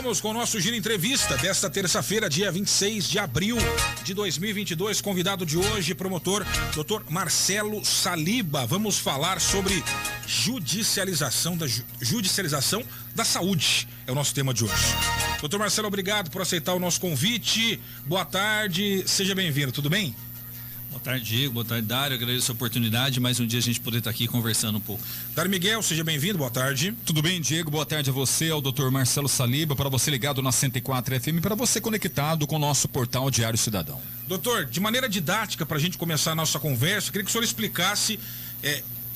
Vamos com o nosso Giro Entrevista desta terça-feira, dia 26 de abril de 2022. Convidado de hoje, promotor Dr. Marcelo Saliba. Vamos falar sobre judicialização da saúde. É o nosso tema de hoje. Dr. Marcelo, obrigado por aceitar o nosso convite. Boa tarde, seja bem-vindo, tudo bem? Boa tarde, Diego. Boa tarde, Dário. Agradeço a oportunidade. Mais um dia a gente poder estar aqui conversando um pouco. Dário Miguel, seja bem-vindo. Boa tarde. Tudo bem, Diego? Boa tarde a você, ao Dr. Marcelo Saliba, para você ligado na 104 FM, para você conectado com o nosso portal Diário Cidadão. Doutor, de maneira didática, para a gente começar a nossa conversa, eu queria que o senhor explicasse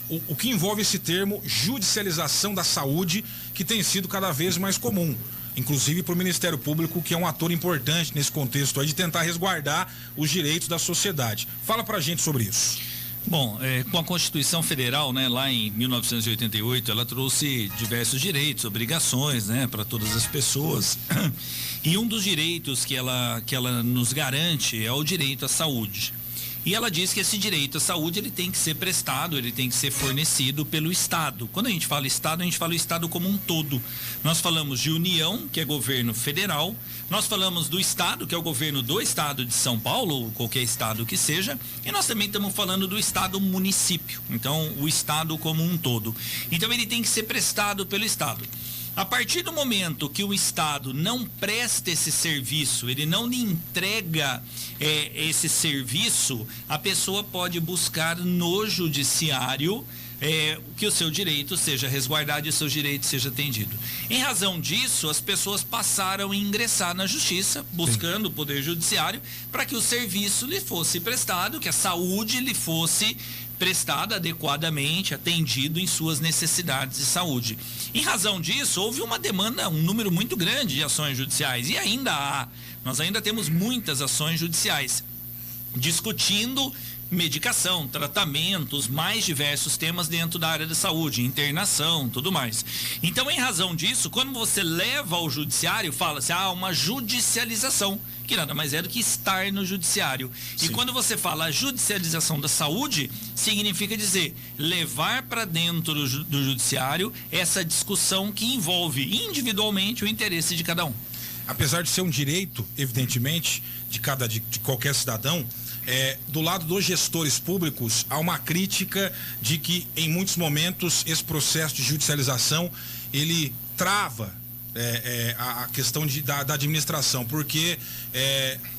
o que envolve esse termo judicialização da saúde, que tem sido cada vez mais comum. Inclusive para o Ministério Público, que é um ator importante nesse contexto aí de tentar resguardar os direitos da sociedade. Fala pra gente sobre isso. Bom, com a Constituição Federal, né, lá em 1988, ela trouxe diversos direitos, obrigações, né, para todas as pessoas. E um dos direitos que ela nos garante é o direito à saúde. E ela diz que esse direito à saúde ele tem que ser prestado, ele tem que ser fornecido pelo Estado. Quando a gente fala Estado, a gente fala o Estado como um todo. Nós falamos de União, que é governo federal, nós falamos do Estado, que é o governo do Estado de São Paulo, ou qualquer Estado que seja, e nós também estamos falando do Estado município, então o Estado como um todo. Então ele tem que ser prestado pelo Estado. A partir do momento que o Estado não presta esse serviço, ele não lhe entrega esse serviço, a pessoa pode buscar no judiciário que o seu direito seja resguardado e o seu direito seja atendido. Em razão disso, as pessoas passaram a ingressar na justiça, buscando o poder judiciário, para que o serviço lhe fosse prestado, que a saúde lhe fosse prestada adequadamente, atendido em suas necessidades de saúde. Em razão disso, houve uma demanda, um número muito grande de ações judiciais, e ainda há. Nós ainda temos muitas ações judiciais discutindo medicação, tratamentos, mais diversos temas dentro da área da saúde, internação, tudo mais. Então, em razão disso, quando você leva ao judiciário, fala-se, uma judicialização, que nada mais é do que estar no judiciário. Sim. E quando você fala judicialização da saúde, significa dizer, levar para dentro do judiciário essa discussão que envolve individualmente o interesse de cada um. Apesar de ser um direito, evidentemente, de qualquer cidadão, do lado dos gestores públicos, há uma crítica de que, em muitos momentos, esse processo de judicialização, ele trava a questão da administração, porque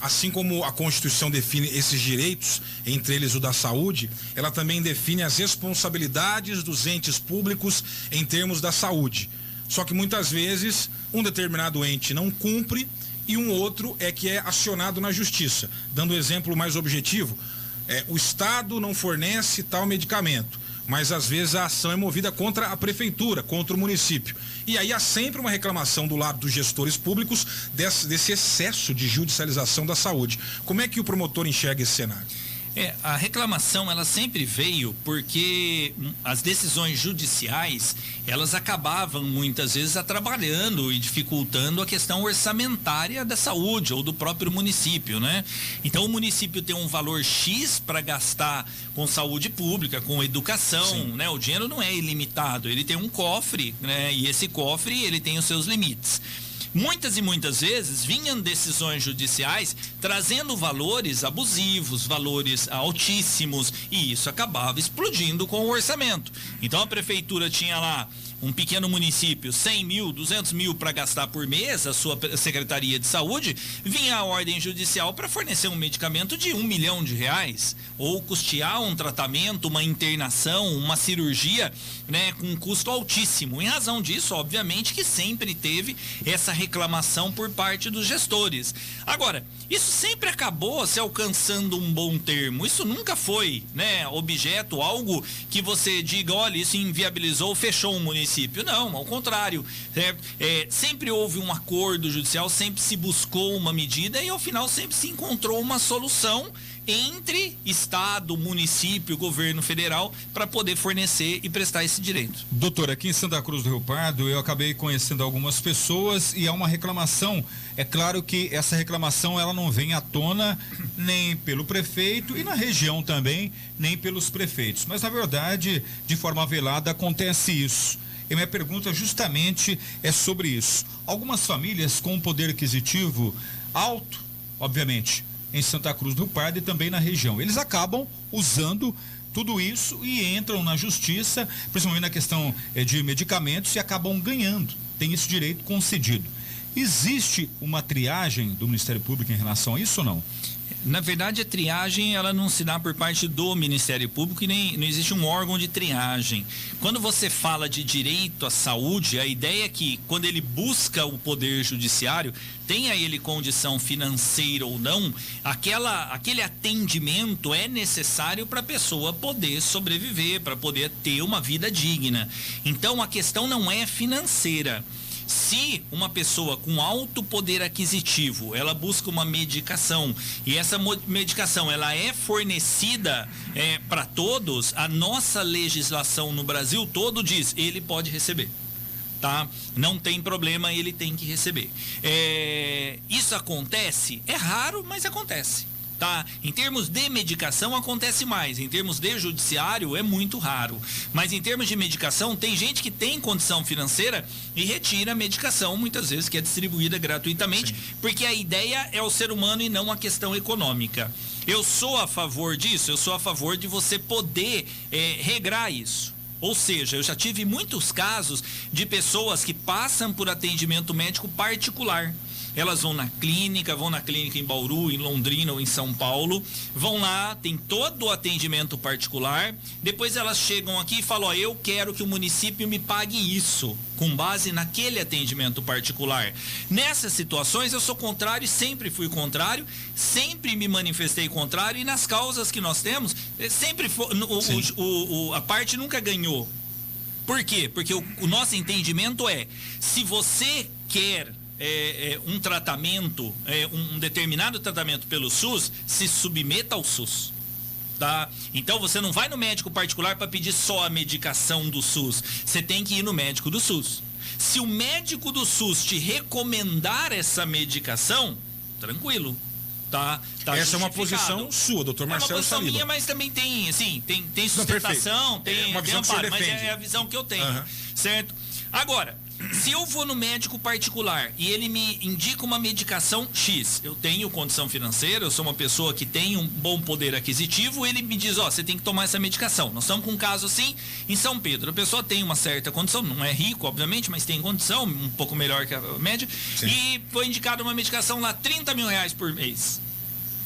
assim como a Constituição define esses direitos, entre eles o da saúde, ela também define as responsabilidades dos entes públicos em termos da saúde. Só que muitas vezes um determinado ente não cumpre e um outro que é acionado na justiça. Dando um exemplo mais objetivo, o Estado não fornece tal medicamento, mas às vezes a ação é movida contra a prefeitura, contra o município. E aí há sempre uma reclamação do lado dos gestores públicos desse excesso de judicialização da saúde. Como é que o promotor enxerga esse cenário? A reclamação ela sempre veio porque as decisões judiciais elas acabavam muitas vezes atrapalhando e dificultando a questão orçamentária da saúde ou do próprio município, né? Então o município tem um valor X para gastar com saúde pública, com educação, né? O dinheiro não é ilimitado, ele tem um cofre, né? E esse cofre ele tem os seus limites. Muitas e muitas vezes vinham decisões judiciais trazendo valores abusivos, valores altíssimos, e isso acabava explodindo com o orçamento. Então a prefeitura tinha lá um pequeno município, 100 mil, 200 mil para gastar por mês, a sua Secretaria de Saúde, vinha a ordem judicial para fornecer um medicamento de R$1 milhão, ou custear um tratamento, uma internação, uma cirurgia, né, com um custo altíssimo. Em razão disso, obviamente, que sempre teve essa reclamação por parte dos gestores. Agora, isso sempre acabou se alcançando um bom termo. Isso nunca foi, né, objeto, algo que você diga, olha, isso inviabilizou, fechou um município. Não, ao contrário. Sempre houve um acordo judicial, sempre se buscou uma medida e ao final sempre se encontrou uma solução entre Estado, município, governo federal para poder fornecer e prestar esse direito. Doutor, aqui em Santa Cruz do Rio Pardo eu acabei conhecendo algumas pessoas e há uma reclamação. É claro que essa reclamação ela não vem à tona nem pelo prefeito e na região também, nem pelos prefeitos. Mas na verdade, de forma velada acontece isso. E minha pergunta justamente é sobre isso. Algumas famílias com um poder aquisitivo alto, obviamente, em Santa Cruz do Pardo e também na região, eles acabam usando tudo isso e entram na justiça, principalmente na questão de medicamentos, e acabam ganhando, tem esse direito concedido. Existe uma triagem do Ministério Público em relação a isso ou não? Na verdade, a triagem ela não se dá por parte do Ministério Público e nem não existe um órgão de triagem. Quando você fala de direito à saúde, a ideia é que quando ele busca o poder judiciário, tenha ele condição financeira ou não, aquele atendimento é necessário para a pessoa poder sobreviver, para poder ter uma vida digna. Então, a questão não é financeira. Se uma pessoa com alto poder aquisitivo, ela busca uma medicação e essa medicação ela é fornecida para todos, a nossa legislação no Brasil todo diz, ele pode receber. Tá? Não tem problema, ele tem que receber. Isso acontece? É raro, mas acontece. Tá? Em termos de medicação acontece mais, em termos de judiciário é muito raro, mas em termos de medicação tem gente que tem condição financeira e retira a medicação muitas vezes que é distribuída gratuitamente. Sim. Porque a ideia é o ser humano e não a questão econômica. Eu sou a favor disso, eu sou a favor de você poder regrar isso. Ou seja, eu já tive muitos casos de pessoas que passam por atendimento médico particular. Elas vão na clínica em Bauru, em Londrina ou em São Paulo, vão lá, tem todo o atendimento particular, depois elas chegam aqui e falam, eu quero que o município me pague isso, com base naquele atendimento particular. Nessas situações eu sou contrário e sempre fui contrário, sempre me manifestei contrário, e nas causas que nós temos, sempre foi, a parte nunca ganhou. Por quê? Porque o nosso entendimento é, se você quer um tratamento, um determinado tratamento pelo SUS, se submeta ao SUS. Tá? Então você não vai no médico particular para pedir só a medicação do SUS. Você tem que ir no médico do SUS. Se o médico do SUS te recomendar essa medicação, tranquilo. Tá essa é uma posição sua, doutor Marcelo Saliba. É uma posição minha, mas também tem, assim, tem sustentação, tem uma visão amparo, que você defende. Mas é a visão que eu tenho, certo? Agora, se eu vou no médico particular e ele me indica uma medicação X, eu tenho condição financeira, eu sou uma pessoa que tem um bom poder aquisitivo, ele me diz, você tem que tomar essa medicação. Nós estamos com um caso assim em São Pedro. A pessoa tem uma certa condição, não é rico, obviamente, mas tem condição, um pouco melhor que a média. Sim. E foi indicada uma medicação lá, R$30 mil por mês.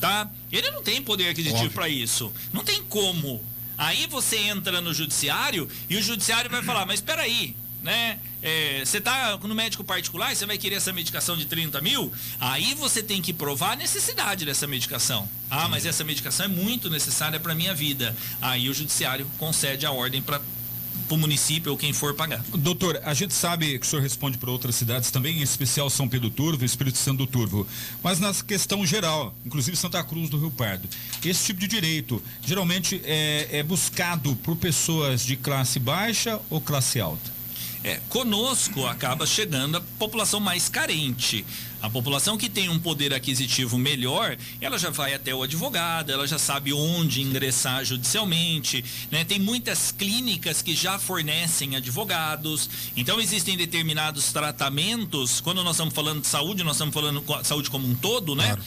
Tá? Ele não tem poder aquisitivo para isso. Não tem como. Aí você entra no judiciário e o judiciário vai falar, mas espera aí, né? Você está no médico particular, você vai querer essa medicação de 30 mil? Aí você tem que provar a necessidade dessa medicação. Mas essa medicação é muito necessária para a minha vida. Aí o judiciário concede a ordem para o município ou quem for pagar. Doutor, a gente sabe que o senhor responde para outras cidades também, em especial São Pedro do Turvo, Espírito Santo do Turvo, mas na questão geral, inclusive Santa Cruz do Rio Pardo, esse tipo de direito geralmente é buscado por pessoas de classe baixa ou classe alta? Conosco acaba chegando a população mais carente. A população que tem um poder aquisitivo melhor, ela já vai até o advogado, ela já sabe onde ingressar judicialmente, né? Tem muitas clínicas que já fornecem advogados. Então existem determinados tratamentos, quando nós estamos falando de saúde, nós estamos falando de saúde como um todo, né? Claro.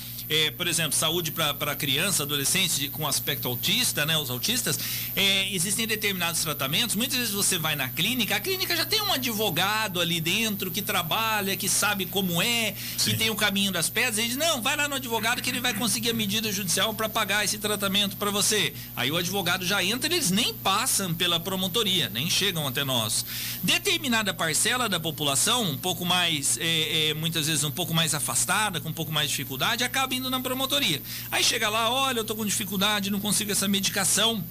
Por exemplo, saúde para criança, adolescente com aspecto autista, né? Os autistas, existem determinados tratamentos. Muitas vezes você vai na clínica, a clínica já tem um advogado ali dentro que trabalha, que sabe como que tem o caminho das pedras. Ele diz, não, vai lá no advogado que ele vai conseguir a medida judicial para pagar esse tratamento para você. Aí o advogado já entra, eles nem passam pela promotoria, nem chegam até nós. Determinada parcela da população, um pouco mais, muitas vezes um pouco mais afastada, com um pouco mais de dificuldade, acaba indo na promotoria. Aí chega lá, olha, eu tô com dificuldade, não consigo essa medicação.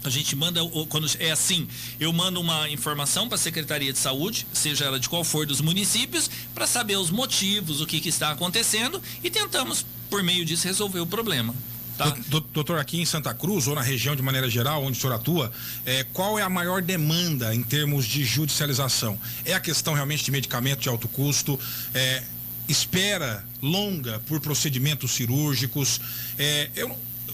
A gente manda, quando é assim, eu mando uma informação para a Secretaria de Saúde, seja ela de qual for dos municípios, para saber os motivos, o que está acontecendo, e tentamos, por meio disso, resolver o problema. Tá? Doutor, aqui em Santa Cruz, ou na região de maneira geral, onde o senhor atua, qual é a maior demanda em termos de judicialização? É a questão realmente de medicamento de alto custo? Espera longa por procedimentos cirúrgicos?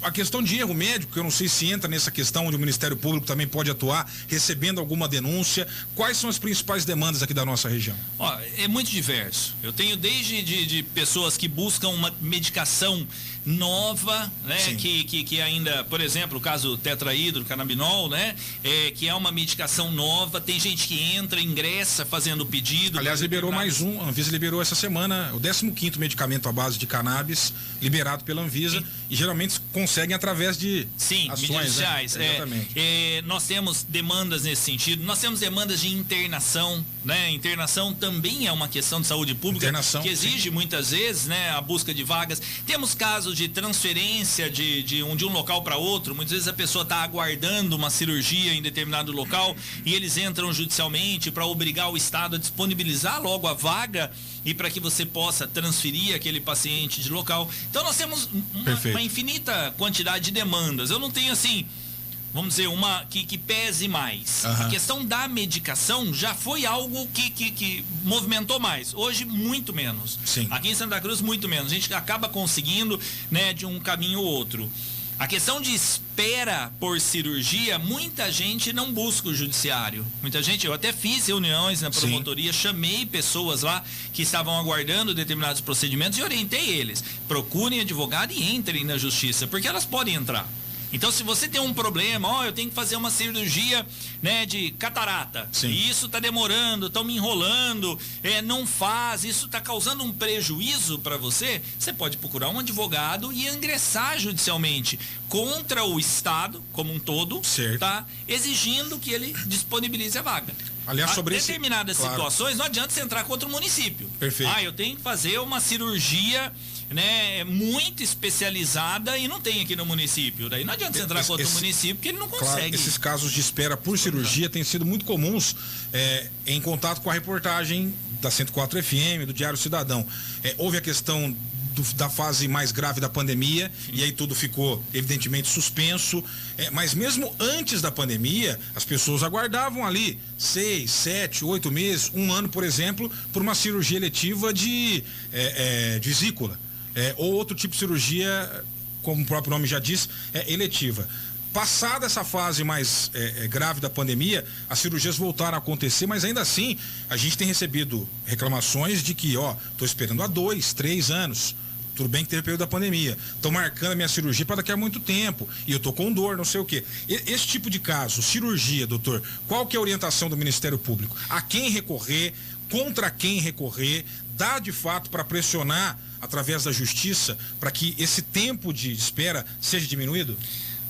a questão de erro médico, que eu não sei se entra nessa questão onde o Ministério Público também pode atuar, recebendo alguma denúncia. Quais são as principais demandas aqui da nossa região? Ó, é muito diverso. Eu tenho desde de pessoas que buscam uma medicação nova, né? Que ainda, por exemplo, o caso tetrahidrocannabinol, né? Que é uma medicação nova. Tem gente que entra, ingressa fazendo o pedido. Aliás, liberou mais um. A Anvisa liberou essa semana o 15º medicamento à base de cannabis liberado pela Anvisa. E geralmente conseguem através de ações, mídias sociais. Né? Exatamente. Nós temos demandas nesse sentido. Nós temos demandas de internação, né? Internação também é uma questão de saúde pública que exige muitas vezes, né? A busca de vagas. Temos casos de transferência de um local para outro. Muitas vezes a pessoa está aguardando uma cirurgia em determinado local e eles entram judicialmente para obrigar o Estado a disponibilizar logo a vaga e para que você possa transferir aquele paciente de local. Então nós temos uma infinita quantidade de demandas. Eu não tenho assim, vamos dizer, uma que pese mais. A questão da medicação já foi algo que movimentou mais. Hoje, muito menos. Sim. Aqui em Santa Cruz, muito menos. A gente acaba conseguindo, né, de um caminho ou outro. A questão de espera por cirurgia, muita gente não busca o judiciário. Muita gente, eu até fiz reuniões na promotoria, chamei pessoas lá que estavam aguardando determinados procedimentos e orientei eles. Procurem advogado e entrem na justiça, porque elas podem entrar. Então, se você tem um problema, eu tenho que fazer uma cirurgia, né, de catarata, e isso está demorando, estão me enrolando, não faz, isso está causando um prejuízo para você, você pode procurar um advogado e ingressar judicialmente contra o Estado como um todo, tá? Exigindo que ele disponibilize a vaga. Aliás, sobre determinadas situações, não adianta você entrar contra o município. Perfeito. Eu tenho que fazer uma cirurgia, né, muito especializada e não tem aqui no município. Daí não adianta você entrar contra o município, porque ele não consegue. Claro, esses casos de espera por cirurgia têm sido muito comuns em contato com a reportagem da 104 FM, do Diário Cidadão. Houve a questão da fase mais grave da pandemia, e aí tudo ficou evidentemente suspenso, mas mesmo antes da pandemia as pessoas aguardavam ali 6, 7, 8 meses, um ano, por exemplo, por uma cirurgia eletiva de vesícula, ou outro tipo de cirurgia, como o próprio nome já diz, eletiva. Passada essa fase mais grave da pandemia, as cirurgias voltaram a acontecer, mas ainda assim a gente tem recebido reclamações de que, estou esperando há 2, 3 anos. Tudo bem que teve o período da pandemia. Estão marcando a minha cirurgia para daqui a muito tempo. E eu estou com dor, não sei o quê. Esse tipo de caso, cirurgia, doutor, qual que é a orientação do Ministério Público? A quem recorrer? Contra quem recorrer? Dá de fato para pressionar através da justiça para que esse tempo de espera seja diminuído?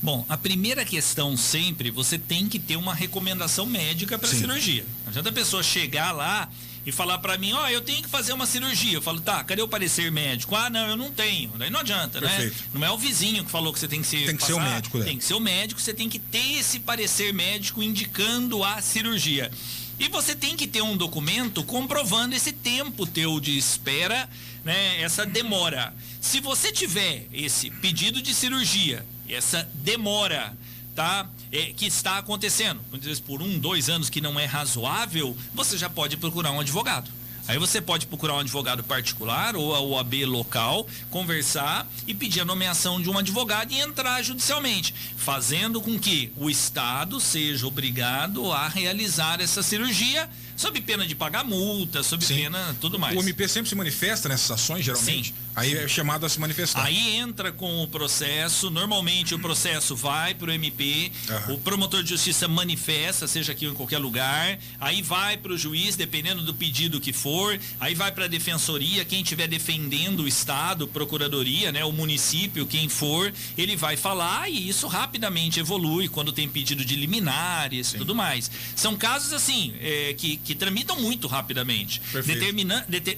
Bom, a primeira questão sempre, você tem que ter uma recomendação médica para cirurgia. Não adianta a pessoa chegar lá e falar para mim, eu tenho que fazer uma cirurgia. Eu falo, tá, cadê o parecer médico? Não, eu não tenho. Daí não adianta, né? Não é o vizinho que falou que você tem que ser. Tem que ser o médico, né? Tem que ser o médico, você tem que ter esse parecer médico indicando a cirurgia. E você tem que ter um documento comprovando esse tempo teu de espera, né? Essa demora. Se você tiver esse pedido de cirurgia, essa demora, tá? Que está acontecendo, muitas vezes por 1, 2 anos, que não é razoável, você já pode procurar um advogado. Aí você pode procurar um advogado particular ou a OAB local, conversar e pedir a nomeação de um advogado e entrar judicialmente, fazendo com que o Estado seja obrigado a realizar essa cirurgia, sob pena de pagar multa, sob pena tudo mais. O MP sempre se manifesta nessas ações, geralmente? Aí é chamado a se manifestar. Aí entra com o processo, normalmente o processo vai para o MP, o promotor de justiça manifesta, seja aqui ou em qualquer lugar, aí vai para o juiz, dependendo do pedido que for, aí vai para a defensoria, quem estiver defendendo o Estado, procuradoria, né, o município, quem for, ele vai falar e isso rapidamente evolui quando tem pedido de liminares e tudo mais. São casos assim, que tramitam muito rapidamente.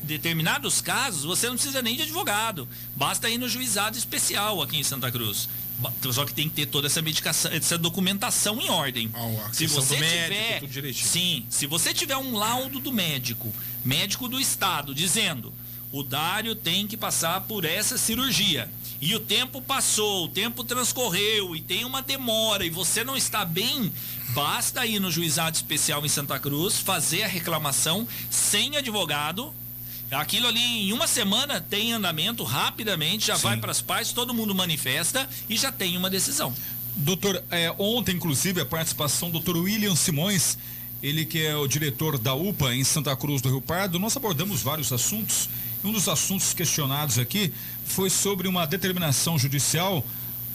Determinados casos, você não precisa nem de advogado. Basta ir no juizado especial aqui em Santa Cruz. Só que tem que ter toda essa medicação, essa documentação em ordem. Se você tiver, tudo direitinho. Se você tiver um laudo do médico do Estado, dizendo o Dário tem que passar por essa cirurgia, e o tempo passou, o tempo transcorreu e tem uma demora e você não está bem, basta ir no juizado especial em Santa Cruz, fazer a reclamação sem advogado, Aquilo ali em uma semana tem andamento rapidamente, já vai para as partes, todo mundo manifesta e já tem uma decisão. Doutor, ontem inclusive a participação do doutor William Simões, ele que é o diretor da UPA em Santa Cruz do Rio Pardo, nós abordamos vários assuntos. Um dos assuntos questionados aqui foi sobre uma determinação judicial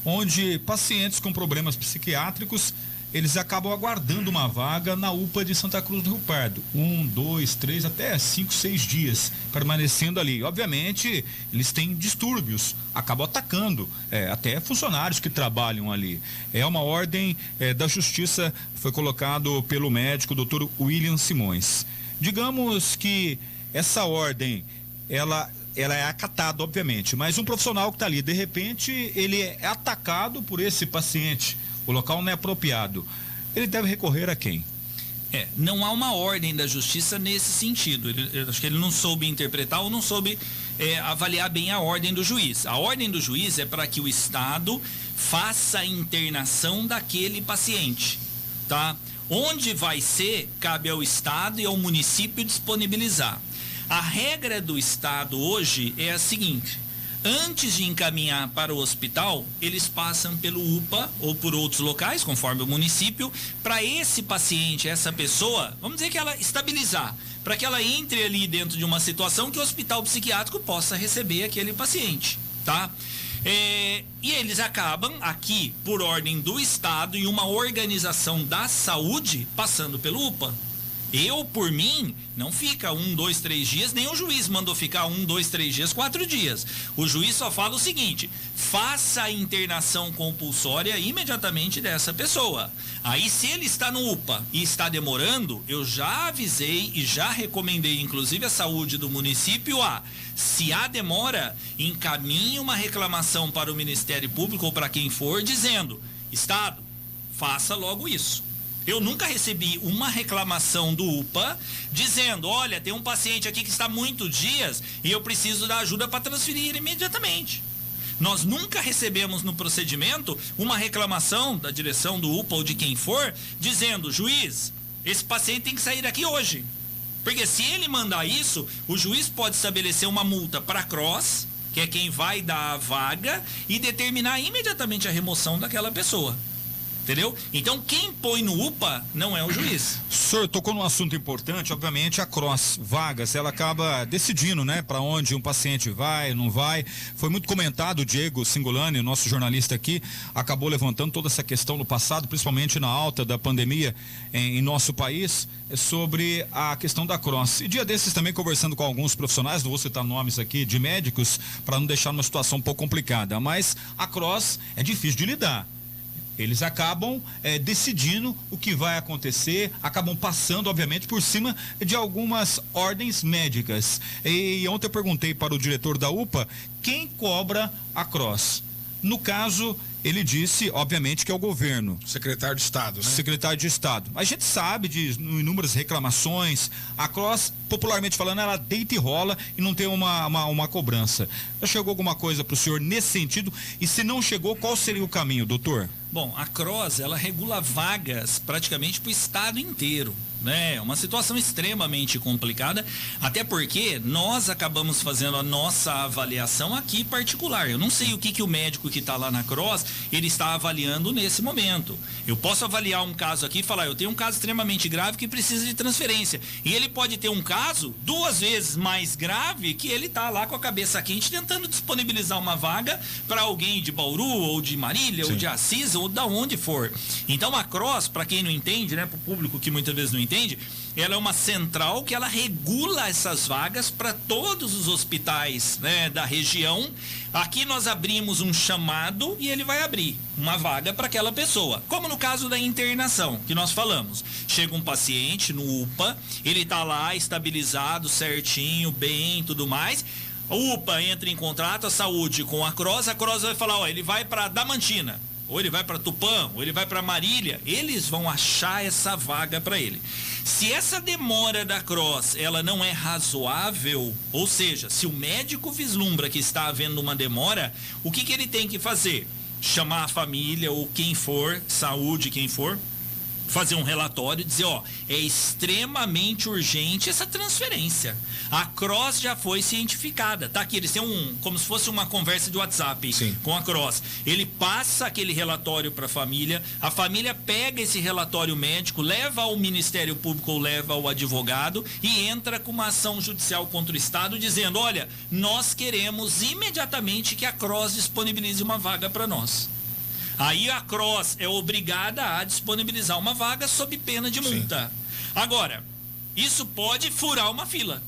onde pacientes com problemas psiquiátricos, eles acabam aguardando uma vaga na UPA de Santa Cruz do Rio Pardo. 1, 2, 3, até 5, 6 dias permanecendo ali. Obviamente, eles têm distúrbios, acabam atacando até funcionários que trabalham ali. É uma ordem da justiça, foi colocado pelo médico Dr. William Simões. Digamos que essa ordem, ela é acatada, obviamente, mas um profissional que está ali, de repente, ele é atacado por esse paciente, o local não é apropriado, ele deve recorrer a quem? Não há uma ordem da justiça nesse sentido. Eu acho que ele não soube interpretar ou não soube avaliar bem a ordem do juiz. A ordem do juiz é para que o Estado faça a internação daquele paciente, tá? Onde vai ser, cabe ao Estado e ao município disponibilizar. A regra do Estado hoje é a seguinte: antes de encaminhar para o hospital, eles passam pelo UPA ou por outros locais, conforme o município, para esse paciente, essa pessoa, vamos dizer que ela estabilizar, para que ela entre ali dentro de uma situação que o hospital psiquiátrico possa receber aquele paciente, tá? E eles acabam aqui, por ordem do Estado e uma organização da saúde, passando pelo UPA. Eu, por mim, não fica 1, 2, 3 dias, nem o juiz mandou ficar 1, 2, 3 dias, 4 dias. O juiz só fala o seguinte: faça a internação compulsória imediatamente dessa pessoa. Aí, se ele está no UPA e está demorando, eu já avisei e já recomendei, inclusive, a saúde do município se há demora, encaminhe uma reclamação para o Ministério Público ou para quem for, dizendo: Estado, faça logo isso. Eu nunca recebi uma reclamação do UPA dizendo: olha, tem um paciente aqui que está há muitos dias e eu preciso da ajuda para transferir ele imediatamente. Nós nunca recebemos no procedimento uma reclamação da direção do UPA ou de quem for dizendo: juiz, esse paciente tem que sair daqui hoje. Porque se ele mandar isso, o juiz pode estabelecer uma multa para a CROSS, que é quem vai dar a vaga, e determinar imediatamente a remoção daquela pessoa. Entendeu? Então quem põe no UPA não é o juiz. O senhor tocou num assunto importante. Obviamente a CROSS Vagas, ela acaba decidindo, né, para onde um paciente vai, não vai. Foi muito comentado, o Diego Singolani, nosso jornalista aqui, acabou levantando toda essa questão no passado, principalmente na alta da pandemia em nosso país, sobre a questão da CROSS. E dia desses também conversando com alguns profissionais, não vou citar nomes aqui, de médicos, para não deixar uma situação um pouco complicada, mas a CROSS é difícil de lidar. Eles acabam decidindo o que vai acontecer, acabam passando, obviamente, por cima de algumas ordens médicas. E ontem eu perguntei para o diretor da UPA quem cobra a CROSS. No caso, ele disse, obviamente, que é o governo. Secretário de Estado, né? Secretário de Estado. A gente sabe de inúmeras reclamações. A CROSS, popularmente falando, ela deita e rola e não tem uma cobrança. Já chegou alguma coisa para o senhor nesse sentido? E se não chegou, qual seria o caminho, doutor? Bom, a CROSS, ela regula vagas praticamente para o estado inteiro, né? É uma situação extremamente complicada, até porque nós acabamos fazendo a nossa avaliação aqui particular. Eu não sei o que o médico que está lá na CROSS, ele está avaliando nesse momento. Eu posso avaliar um caso aqui e falar: eu tenho um caso extremamente grave que precisa de transferência. E ele pode ter um caso 2 vezes mais grave, que ele está lá com a cabeça quente tentando disponibilizar uma vaga para alguém de Bauru, ou de Marília, ou de Assis, ou da onde for. Então a CROSS, para quem não entende, né, para o público que muitas vezes não entende, ela é uma central que ela regula essas vagas para todos os hospitais, né, da região. Aqui nós abrimos um chamado e ele vai abrir uma vaga para aquela pessoa. Como no caso da internação que nós falamos. Chega um paciente no UPA, ele está lá estabilizado, certinho, bem, tudo mais. O UPA entra em contrato, a saúde, com a CROSS vai falar: ó, ele vai para Damantina, ou ele vai para Tupã, ou ele vai para Marília. Eles vão achar essa vaga para ele. Se essa demora da CROSS, ela não é razoável, ou seja, se o médico vislumbra que está havendo uma demora, o que ele tem que fazer? Chamar a família ou quem for, saúde, quem for, fazer um relatório e dizer, ó, é extremamente urgente essa transferência. A Cross já foi cientificada, tá aqui, eles têm como se fosse uma conversa de WhatsApp. Sim. Com a Cross. Ele passa aquele relatório para a família pega esse relatório médico, leva ao Ministério Público ou leva ao advogado e entra com uma ação judicial contra o Estado dizendo, olha, nós queremos imediatamente que a Cross disponibilize uma vaga para nós. Aí a Cross é obrigada a disponibilizar uma vaga sob pena de multa. Sim. Agora, isso pode furar uma fila.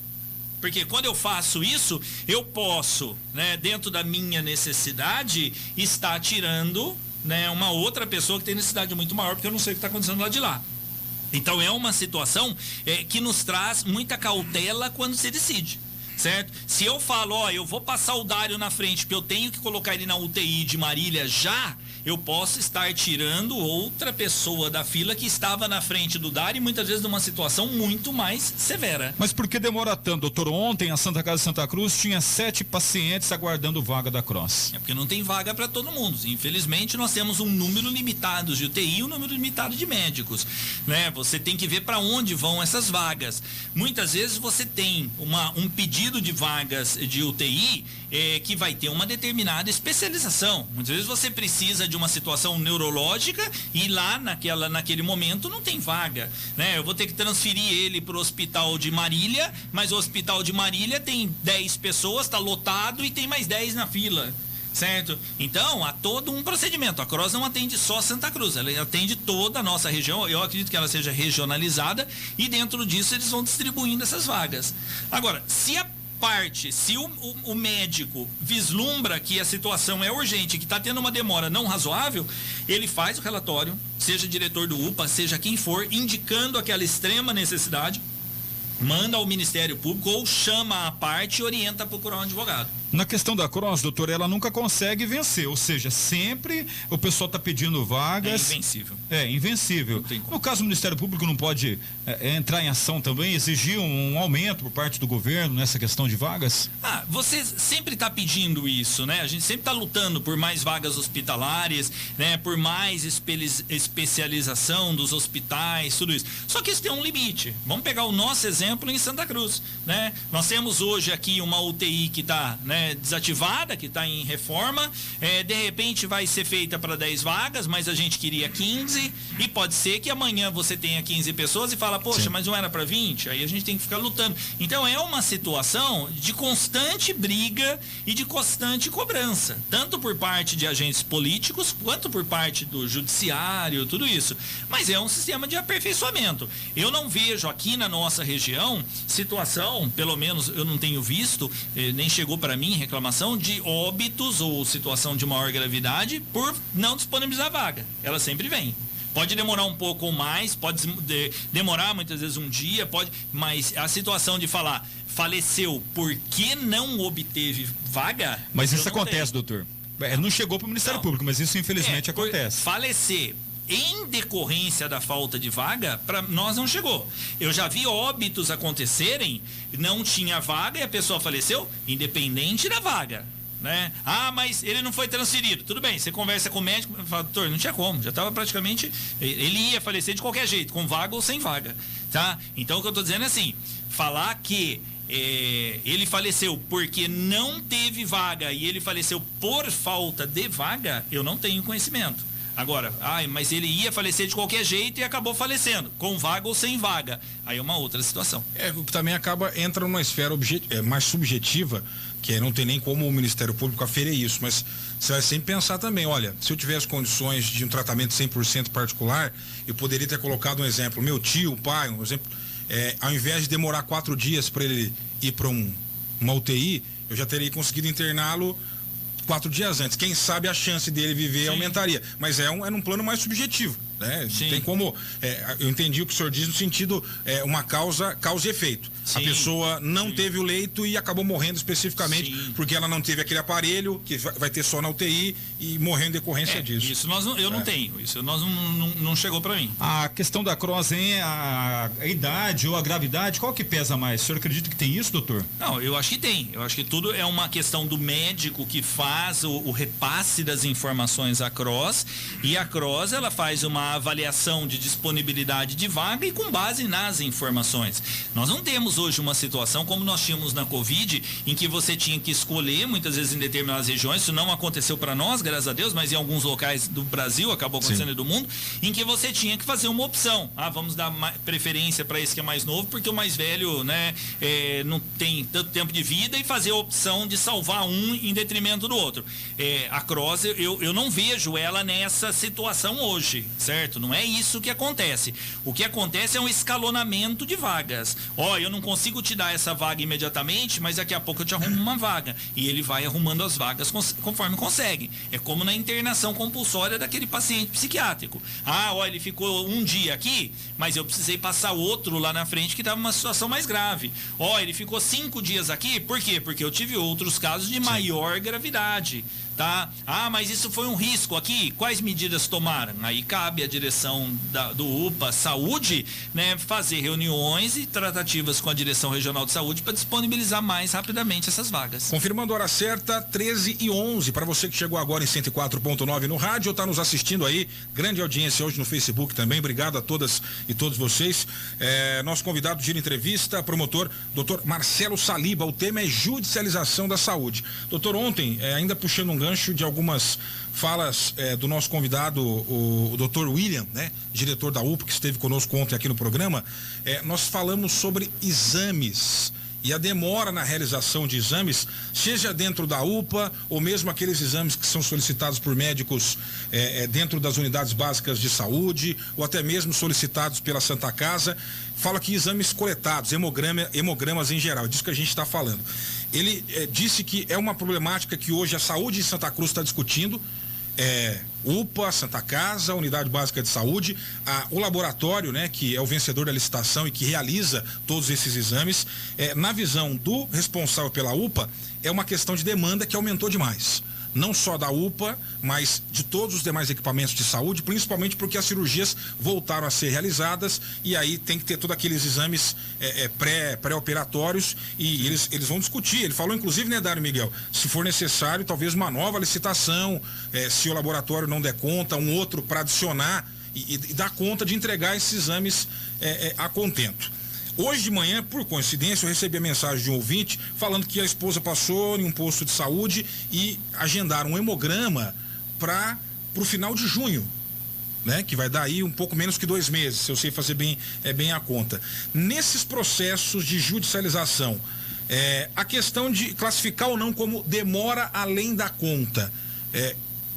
Porque quando eu faço isso, eu posso, né, dentro da minha necessidade, estar tirando, né, uma outra pessoa que tem necessidade muito maior, porque eu não sei o que está acontecendo lá de lá. Então é uma situação que nos traz muita cautela quando se decide. Certo? Se eu falo, ó, eu vou passar o Dário na frente, porque eu tenho que colocar ele na UTI de Marília já, eu posso estar tirando outra pessoa da fila que estava na frente do Dário e muitas vezes numa situação muito mais severa. Mas por que demora tanto, doutor? Ontem a Santa Casa de Santa Cruz tinha 7 pacientes aguardando vaga da Cross. É porque não tem vaga para todo mundo. Infelizmente nós temos um número limitado de UTI e um número limitado de médicos, né? Você tem que ver para onde vão essas vagas. Muitas vezes você tem um pedido de vagas de UTI que vai ter uma determinada especialização. Muitas vezes você precisa de uma situação neurológica e lá naquele momento não tem vaga, né? Eu vou ter que transferir ele para o hospital de Marília, mas o hospital de Marília tem 10 pessoas, está lotado e tem mais 10 na fila. Certo? Então, há todo um procedimento. A Cross não atende só Santa Cruz, ela atende toda a nossa região. Eu acredito que ela seja regionalizada e dentro disso eles vão distribuindo essas vagas. Agora, se o médico vislumbra que a situação é urgente, que está tendo uma demora não razoável, ele faz o relatório, seja diretor do UPA, seja quem for, indicando aquela extrema necessidade, manda ao Ministério Público ou chama a parte e orienta a procurar um advogado. Na questão da Cross, doutor, ela nunca consegue vencer, ou seja, sempre o pessoal está pedindo vagas. É invencível. É, invencível. No caso, o Ministério Público não pode entrar em ação também, exigir um aumento por parte do governo nessa questão de vagas? Você sempre está pedindo isso, né? A gente sempre está lutando por mais vagas hospitalares, né? Por mais especialização dos hospitais, tudo isso. Só que isso tem um limite. Vamos pegar o nosso exemplo em Santa Cruz, né? Nós temos hoje aqui uma UTI que está, né, desativada, que está em reforma, de repente vai ser feita para 10 vagas, mas a gente queria 15, e pode ser que amanhã você tenha 15 pessoas e fala, poxa, sim, mas não era para 20, aí a gente tem que ficar lutando. Então é uma situação de constante briga e de constante cobrança, tanto por parte de agentes políticos, quanto por parte do judiciário, tudo isso. Mas é um sistema de aperfeiçoamento. Eu não vejo aqui na nossa região situação, pelo menos eu não tenho visto, nem chegou para mim reclamação de óbitos ou situação de maior gravidade por não disponibilizar vaga. Ela sempre vem. Pode demorar um pouco ou mais, pode demorar muitas vezes um dia, mas a situação de falar faleceu porque não obteve vaga... Mas isso acontece, doutor. Não chegou para o Ministério Público, mas isso infelizmente acontece. Falecer em decorrência da falta de vaga, para nós não chegou. Eu já vi óbitos acontecerem, não tinha vaga e a pessoa faleceu, independente da vaga, né? Mas ele não foi transferido. Tudo bem, você conversa com o médico, fala, doutor, não tinha como, já estava praticamente, ele ia falecer de qualquer jeito, com vaga ou sem vaga, tá? Então o que eu estou dizendo é assim, falar que ele faleceu porque não teve vaga e ele faleceu por falta de vaga, eu não tenho conhecimento. Agora, mas ele ia falecer de qualquer jeito e acabou falecendo, com vaga ou sem vaga. Aí é uma outra situação. O que também entra numa esfera mais subjetiva, que não tem nem como o Ministério Público aferir isso, mas você vai sempre pensar também, olha, se eu tivesse condições de um tratamento 100% particular, eu poderia ter colocado um exemplo, meu tio, o pai, um exemplo, ao invés de demorar 4 dias para ele ir para uma UTI, eu já teria conseguido interná-lo 4 dias antes. Quem sabe a chance dele viver, sim, aumentaria. Mas é num plano mais subjetivo, né? Tem como... eu entendi o que o senhor diz no sentido uma causa e efeito. Sim. A pessoa não teve o leito e acabou morrendo especificamente, sim, porque ela não teve aquele aparelho que vai ter só na UTI e morreu em decorrência disso. Isso eu não tenho. Isso não chegou para mim. A questão da Cross, a idade ou a gravidade, qual que pesa mais? O senhor acredita que tem isso, doutor? Não, eu acho que tem. Eu acho que tudo é uma questão do médico que faz o repasse das informações à Cross, e a Cross ela faz uma uma avaliação de disponibilidade de vaga e com base nas informações. Nós não temos hoje uma situação como nós tínhamos na Covid, em que você tinha que escolher, muitas vezes em determinadas regiões, isso não aconteceu para nós, graças a Deus, mas em alguns locais do Brasil, acabou acontecendo e do mundo, em que você tinha que fazer uma opção. Vamos dar preferência para esse que é mais novo, porque o mais velho, né, não tem tanto tempo de vida, e fazer a opção de salvar um em detrimento do outro. A Cross, eu não vejo ela nessa situação hoje, certo? Não é isso que acontece. O que acontece é um escalonamento de vagas. Eu não consigo te dar essa vaga imediatamente, mas daqui a pouco eu te arrumo uma vaga. E ele vai arrumando as vagas conforme consegue. É como na internação compulsória daquele paciente psiquiátrico. Ele ficou um dia aqui, mas eu precisei passar outro lá na frente que estava numa situação mais grave. Ele ficou 5 dias aqui, por quê? Porque eu tive outros casos de maior gravidade. Tá? Mas isso foi um risco aqui, quais medidas tomaram? Aí cabe à direção do UPA Saúde, né, fazer reuniões e tratativas com a direção regional de saúde para disponibilizar mais rapidamente essas vagas. Confirmando a hora certa, 13h11, para você que chegou agora em 104.9 no rádio ou está nos assistindo aí, grande audiência hoje no Facebook também, obrigado a todas e todos vocês. Nosso convidado de entrevista, promotor Dr. Marcelo Saliba, o tema é judicialização da saúde. Doutor, ontem, ainda puxando um gancho de algumas falas do nosso convidado, o Dr. William, né, diretor da UPA, que esteve conosco ontem aqui no programa, nós falamos sobre exames e a demora na realização de exames, seja dentro da UPA ou mesmo aqueles exames que são solicitados por médicos dentro das unidades básicas de saúde ou até mesmo solicitados pela Santa Casa. Fala que exames coletados, hemogramas em geral, disso que a gente está falando. Ele disse que é uma problemática que hoje a saúde de Santa Cruz está discutindo, UPA, Santa Casa, Unidade Básica de Saúde, o laboratório, né, que é o vencedor da licitação e que realiza todos esses exames. Na visão do responsável pela UPA, é uma questão de demanda que aumentou demais. Não só da UPA, mas de todos os demais equipamentos de saúde, principalmente porque as cirurgias voltaram a ser realizadas e aí tem que ter todos aqueles exames pré-operatórios e eles vão discutir. Ele falou, inclusive, né, Dário Miguel, se for necessário, talvez uma nova licitação, se o laboratório não der conta, um outro para adicionar e dar conta de entregar esses exames a contento. Hoje de manhã, por coincidência, eu recebi a mensagem de um ouvinte falando que a esposa passou em um posto de saúde e agendaram um hemograma para o final de junho, né? Que vai dar aí um pouco menos que 2 meses, se eu sei fazer bem a conta. Nesses processos de judicialização, a questão de classificar ou não como demora além da conta,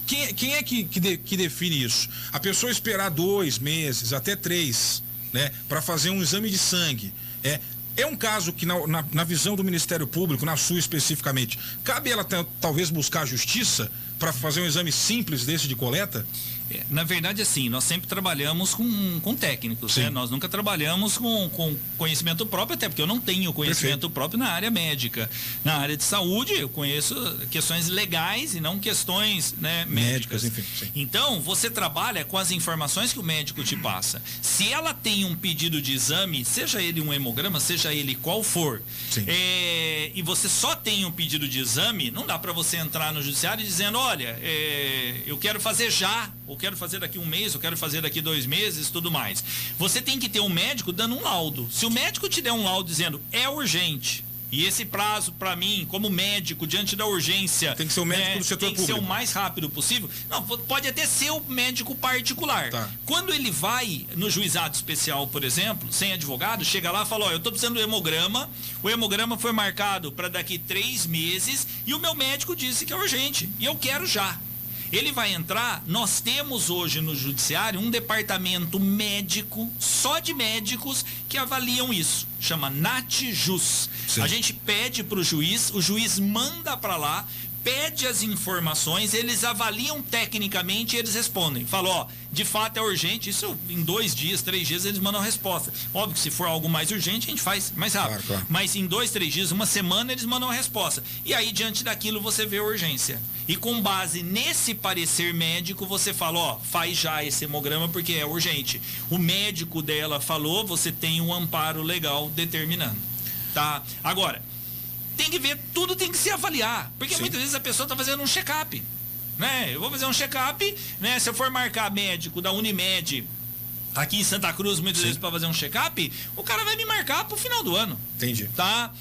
quem é que define isso? A pessoa esperar 2 meses, até 3... né, para fazer um exame de sangue. É um caso que na visão do Ministério Público, na sua especificamente, cabe ela talvez buscar a justiça para fazer um exame simples desse de coleta? Na verdade, assim, nós sempre trabalhamos com técnicos, né? Nós nunca trabalhamos com conhecimento próprio, até porque eu não tenho conhecimento próprio na área médica. Na área de saúde, eu conheço questões legais e não questões, né, médicas. Enfim, sim. Então, você trabalha com as informações que o médico te passa. Se ela tem um pedido de exame, seja ele um hemograma, seja ele qual for, e você só tem um pedido de exame, não dá para você entrar no judiciário dizendo, olha, eu quero fazer já, ou quero fazer daqui 1 mês, eu quero fazer daqui 2 meses, tudo mais. Você tem que ter um médico dando um laudo. Se o médico te der um laudo dizendo é urgente, e esse prazo, para mim, como médico, diante da urgência, tem que ser o médico do setor público. Tem que ser o mais rápido possível. Não, pode até ser o médico particular. Tá. Quando ele vai no juizado especial, por exemplo, sem advogado, chega lá e fala, eu estou precisando do hemograma, o hemograma foi marcado para daqui 3 meses e o meu médico disse que é urgente e eu quero já. Ele vai entrar, nós temos hoje no judiciário um departamento médico, só de médicos, que avaliam isso. Chama NATJUS. A gente pede para o juiz manda para lá, pede as informações, eles avaliam tecnicamente e eles respondem. Falam, de fato é urgente, isso em 2 dias, 3 dias eles mandam a resposta. Óbvio que se for algo mais urgente, a gente faz mais rápido. Claro. Mas em 2, 3 dias, 1 semana, eles mandam a resposta. E aí, diante daquilo, você vê a urgência. E com base nesse parecer médico, você fala, faz já esse hemograma porque é urgente. O médico dela falou, você tem um amparo legal determinando. Tá? Agora, tem que ver, tudo tem que se avaliar. Porque muitas vezes a pessoa está fazendo um check-up. né? Eu vou fazer um check-up, né? Se eu for marcar médico da Unimed aqui em Santa Cruz, muitas vezes para fazer um check-up, o cara vai me marcar pro final do ano. Entendi. Tá?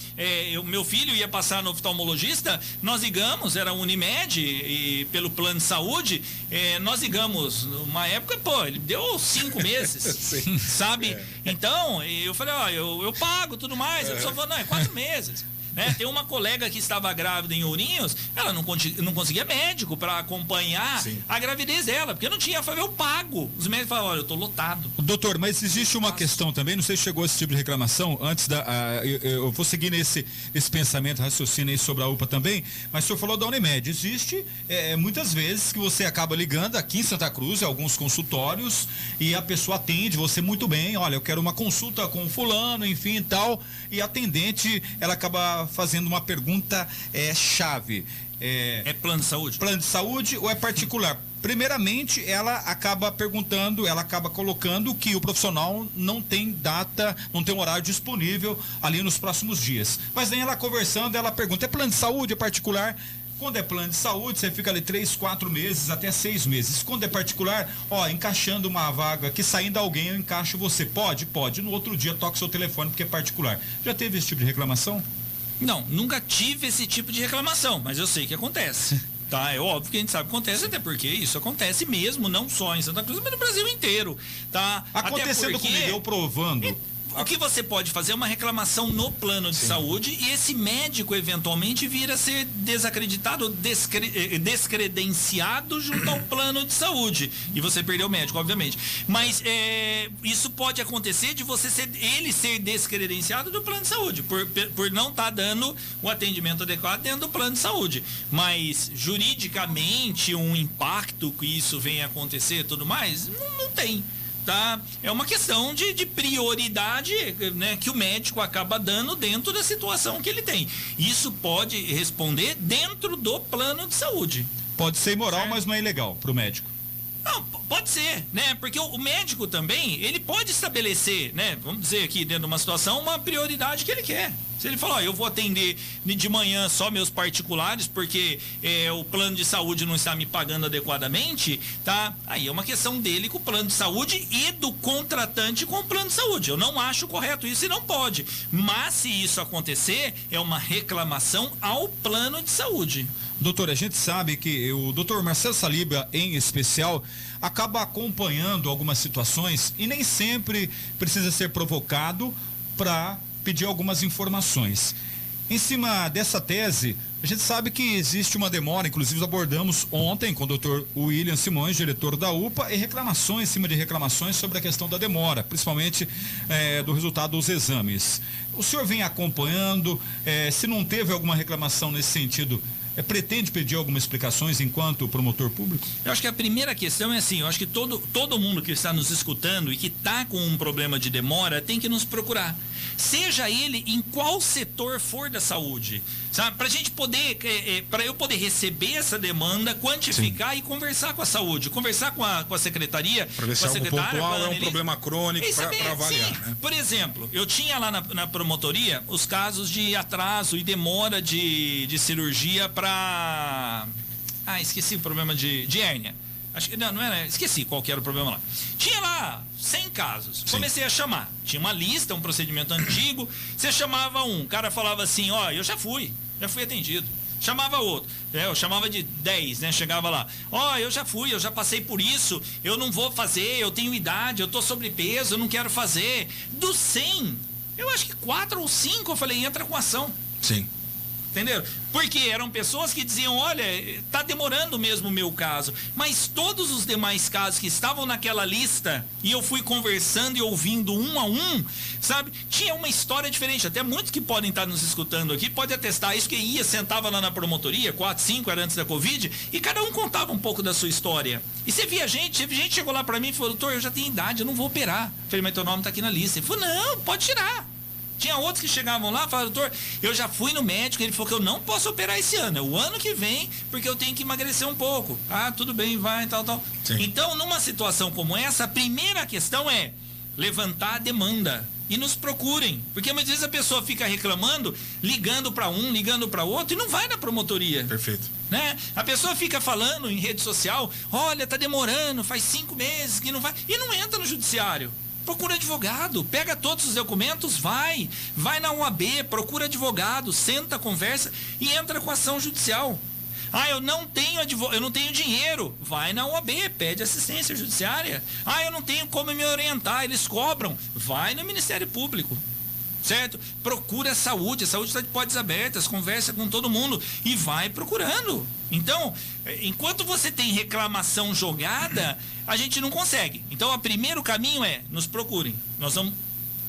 Meu filho ia passar no oftalmologista, nós ligamos, era Unimed, e pelo plano de saúde, nós ligamos, uma época, ele deu 5 meses, sabe? Então, eu falei, eu pago tudo mais, a pessoa falou, não, é 4 meses. Né? Tem uma colega que estava grávida em Ourinhos, ela não conseguia médico para acompanhar a gravidez dela, porque não tinha. Eu falei, eu pago. Os médicos falaram, olha, eu tô lotado. Doutor, mas existe uma questão também, não sei se chegou esse tipo de reclamação, antes eu vou seguir nesse pensamento, raciocínio aí sobre a UPA também, mas o senhor falou da Unimed, existe muitas vezes que você acaba ligando aqui em Santa Cruz, em alguns consultórios, e a pessoa atende você muito bem, olha, eu quero uma consulta com fulano, enfim e tal, e a atendente, ela acaba fazendo uma pergunta chave. É plano de saúde? Plano de saúde ou é particular? Primeiramente, ela acaba perguntando, ela acaba colocando que o profissional não tem data, não tem horário disponível ali nos próximos dias. Mas daí ela conversando, ela pergunta, é plano de saúde, é particular? Quando é plano de saúde, você fica ali 3, 4 meses, até 6 meses. Quando é particular, encaixando uma vaga aqui, saindo alguém, eu encaixo você. Pode. No outro dia, toca o seu telefone, porque é particular. Já teve esse tipo de reclamação? Não, nunca tive esse tipo de reclamação, mas eu sei que acontece. Tá, é óbvio que a gente sabe que acontece, até porque isso acontece mesmo, não só em Santa Cruz, mas no Brasil inteiro, tá? Acontecendo comigo, eu provando. O que você pode fazer é uma reclamação no plano de saúde e esse médico eventualmente vir a ser desacreditado, descredenciado junto ao plano de saúde. E você perdeu o médico, obviamente. Mas isso pode acontecer de ele ser descredenciado do plano de saúde, por não estar dando o atendimento adequado dentro do plano de saúde. Mas juridicamente um impacto que isso venha a acontecer e tudo mais, não tem. Tá? É uma questão de prioridade, né, que o médico acaba dando dentro da situação que ele tem. Isso pode responder dentro do plano de saúde. Pode ser imoral, mas não é ilegal para o médico. Não, pode ser, né? Porque o médico também, ele pode estabelecer, né? Vamos dizer aqui, dentro de uma situação, uma prioridade que ele quer. Se ele falar, eu vou atender de manhã só meus particulares porque o plano de saúde não está me pagando adequadamente, tá? Aí é uma questão dele com o plano de saúde e do contratante com o plano de saúde. Eu não acho correto isso e não pode. Mas se isso acontecer, é uma reclamação ao plano de saúde. Doutor, a gente sabe que o doutor Marcelo Saliba, em especial, acaba acompanhando algumas situações e nem sempre precisa ser provocado para pedir algumas informações. Em cima dessa tese, a gente sabe que existe uma demora, inclusive abordamos ontem com o doutor William Simões, diretor da UPA, e reclamações em cima de reclamações sobre a questão da demora, principalmente do resultado dos exames. O senhor vem acompanhando, se não teve alguma reclamação nesse sentido, pretende pedir algumas explicações enquanto promotor público? Eu acho que a primeira questão é assim, eu acho que todo mundo que está nos escutando e que está com um problema de demora tem que nos procurar. Seja ele em qual setor for da saúde, sabe? Para a gente poder, para eu poder receber essa demanda, quantificar e conversar com a saúde, conversar com a secretaria, para ver se algo pontual é um problema crônico para avaliar. Sim. Né? Por exemplo, eu tinha lá na promotoria os casos de atraso e demora de cirurgia para... esqueci o problema de hérnia. Acho que não era, esqueci qual que era o problema lá. Tinha lá 100 casos. Comecei a chamar. Tinha uma lista, um procedimento antigo. Você chamava um, o cara falava assim, eu já fui atendido. Chamava outro, eu chamava de 10, né? Chegava lá, eu já fui, eu já passei por isso, eu não vou fazer, eu tenho idade, eu tô sobrepeso, eu não quero fazer. Dos 100, eu acho que 4 ou 5 eu falei, entra com ação. Sim. Entenderam? Porque eram pessoas que diziam, olha, tá demorando mesmo o meu caso. Mas todos os demais casos que estavam naquela lista, e eu fui conversando e ouvindo um a um, sabe? Tinha uma história diferente. Até muitos que podem estar nos escutando aqui, podem atestar isso, que sentava lá na promotoria, 4, 5, era antes da Covid, e cada um contava um pouco da sua história. E você via gente que chegou lá pra mim e falou, doutor, eu já tenho idade, eu não vou operar. Eu falei, mas teu nome tá aqui na lista. Ele falou, não, pode tirar. Tinha outros que chegavam lá e falavam, doutor, eu já fui no médico, ele falou que eu não posso operar esse ano, é o ano que vem, porque eu tenho que emagrecer um pouco. Tudo bem, vai, tal. Sim. Então, numa situação como essa, a primeira questão é levantar a demanda. e nos procurem. Porque muitas vezes a pessoa fica reclamando, ligando para um, ligando para outro e não vai na promotoria. Perfeito. Né? A pessoa fica falando em rede social, olha, tá demorando, faz 5 meses que não vai, e não entra no judiciário. Procura advogado, pega todos os documentos, vai na UAB, procura advogado, senta, conversa e entra com ação judicial. Ah, eu não tenho dinheiro. Vai na UAB, pede assistência judiciária. Ah, eu não tenho como me orientar, eles cobram. Vai no Ministério Público. Certo? Procura a saúde está de portas abertas, conversa com todo mundo e vai procurando. Então, enquanto você tem reclamação jogada, a gente não consegue. Então, o primeiro caminho é, nos procurem. Nós vamos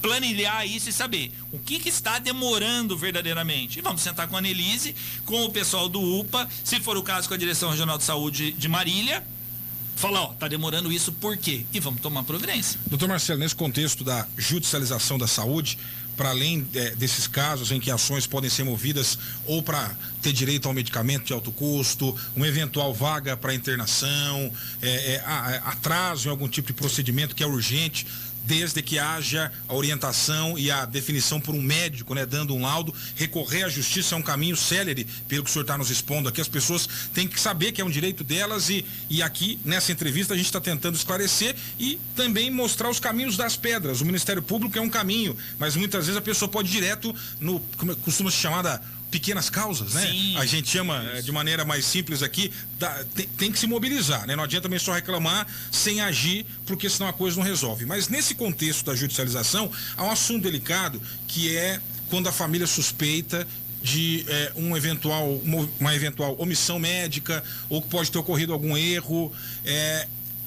planilhar isso e saber o que está demorando verdadeiramente. E vamos sentar com a Anelise, com o pessoal do UPA, se for o caso com a Direção Regional de Saúde de Marília, falar, ó, tá demorando isso por quê? E vamos tomar providência. Doutor Marcelo, nesse contexto da judicialização da saúde, para além desses casos em que ações podem ser movidas ou para ter direito ao medicamento de alto custo, uma eventual vaga para internação, atraso em algum tipo de procedimento que é urgente, desde que haja a orientação e a definição por um médico, né, dando um laudo, recorrer à justiça é um caminho célere, pelo que o senhor está nos expondo aqui. As pessoas têm que saber que é um direito delas e aqui, nessa entrevista, a gente está tentando esclarecer e também mostrar os caminhos das pedras. O Ministério Público é um caminho, mas muitas vezes a pessoa pode ir direto no, como costuma se chamar, da pequenas causas, né? Sim, a gente chama de maneira mais simples aqui, tem que se mobilizar, né? Não adianta também só reclamar sem agir, porque senão a coisa não resolve. Mas nesse contexto da judicialização, há um assunto delicado que é quando a família suspeita de uma eventual omissão médica ou que pode ter ocorrido algum erro.